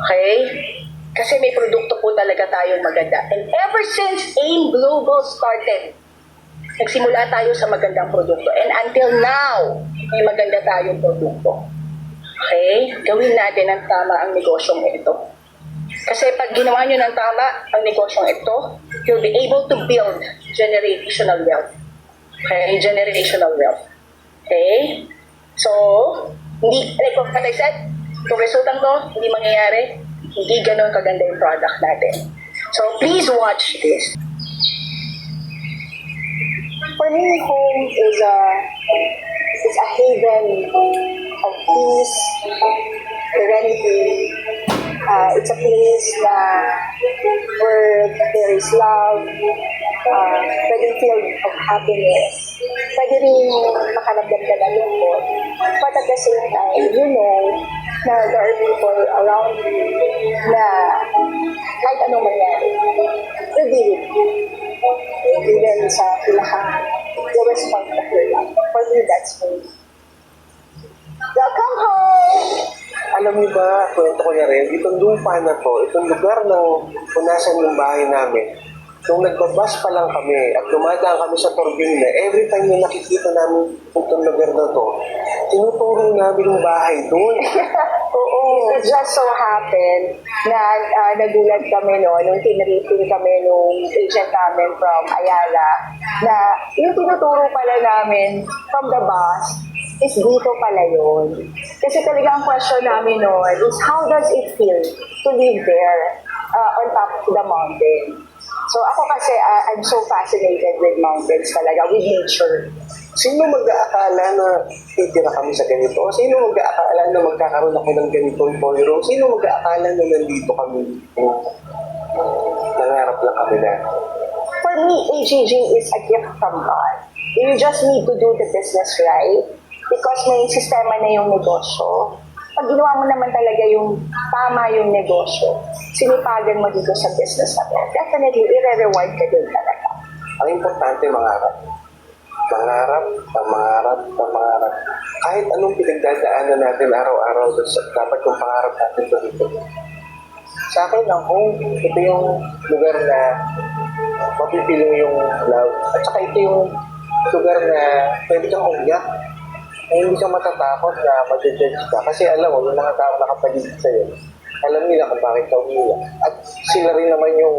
Okay? Kasi may produkto po talaga tayong maganda. And ever since AIM Global started, nagsimula tayo sa magandang produkto. And until now, may maganda tayong produkto. Okay? Gawin natin ang tama ang negosyong ito. Kasi pag ginawa nyo ng tama ang negosyong ito, you'll be able to build generational wealth. Okay? Generational wealth. Okay? So, hindi, like what I said, kung resultang to, hindi mangyayari, hindi ganun kaganda yung product natin. So, please watch this. For me, home is a haven of peace, serenity. It's a place where there is love, pwedeng filled of happiness. Pwede rin makaramdam ka ng lungkot. But at the same time, you know na there are people around you na kahit anong mangyari, will be with you. Even sa lowest point of your life. For me, that's me. Welcome home! Alam niyo ba, kwento ko na rin, itong lupa na to, itong lugar ng punasan ng bahay namin, nung nagbabas pa lang kami at dumadaan kami sa Turbina, every time na nakikita namin itong lugar na to, tinuturo namin yung bahay doon. Oo. It just so happened na nagulat kami nung tinrating kami nung agent namin from Ayala na yung tinuturo pala namin from the bus is dito pala yun. Kasi talaga ang question namin noon is how does it feel to live there on top of the mountain? So ako kasi I'm so fascinated with mountains talaga, with nature. Sino mag-aakala na titira kami sa ganito? Sino mag-aakala na magkakaroon ako ng ganitong forum? Sino mag-aakala na nandito kami? Nangarap lang kami na. For me, AGG is a gift from God. You just need to do the business right because may sistema na yung negosyo. Pag ginawa mo naman talaga yung tama yung negosyo, sinipagan mo dito sa business na to, definitely, i-reward ka din talaga. Ang importante, mangarap. Mangarap, mangarap, mangarap. Kahit anong pinagdadaanan natin araw-araw, dapat yung pangarap natin dito. Sa akin, ang home, ito yung lugar na mapipilong yung love. At saka ito yung lugar na pwede kang umiyak. Na hindi ka matatakot na mag-judge ka. Kasi alam mo, yung mga tao nakapaligid sa'yo, alam nila kung bakit ka umiyak. At sila rin naman yung,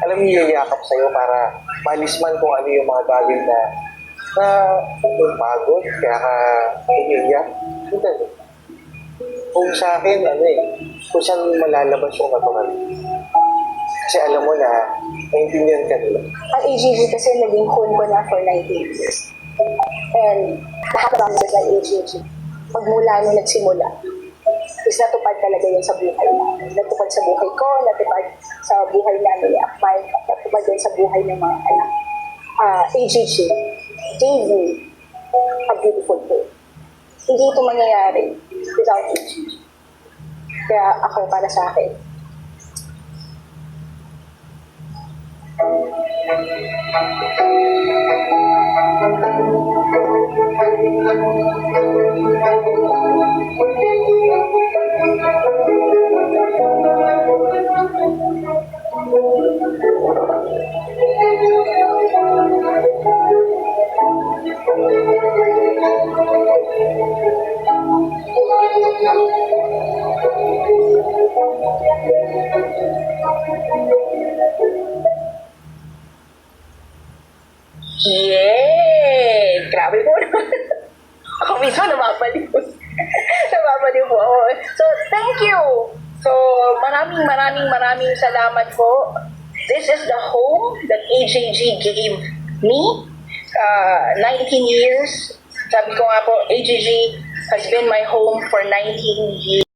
alam nila yakap sa'yo para malisman kung ano yung mga bagay na pagod, kaya ka umiyak. Ito. Kung sa akin, kung saan malalabas yung natural. Kasi alam mo na, naintindihan ka nila. Ang AGG kasi naging home ko na for 19 years. And lahat ng promises ng AGG, pagmula nung nagsimula, is natupad talaga yun sa buhay namin. Natupad sa buhay ko, natupad sa buhay namin ni Akmay, natupad din sa buhay ng mga anak. AGG gave me a beautiful day. Hindi ito mangyayari without AGG. Kaya ako, para sa akin, yay! Grabe po naman. Ako mismo nababaliw. Nababaliw po ako. So, thank you. So, maraming salamat po. This is the home that AGG gave me. 19 years. Sabi ko nga po, AGG has been my home for 19 years.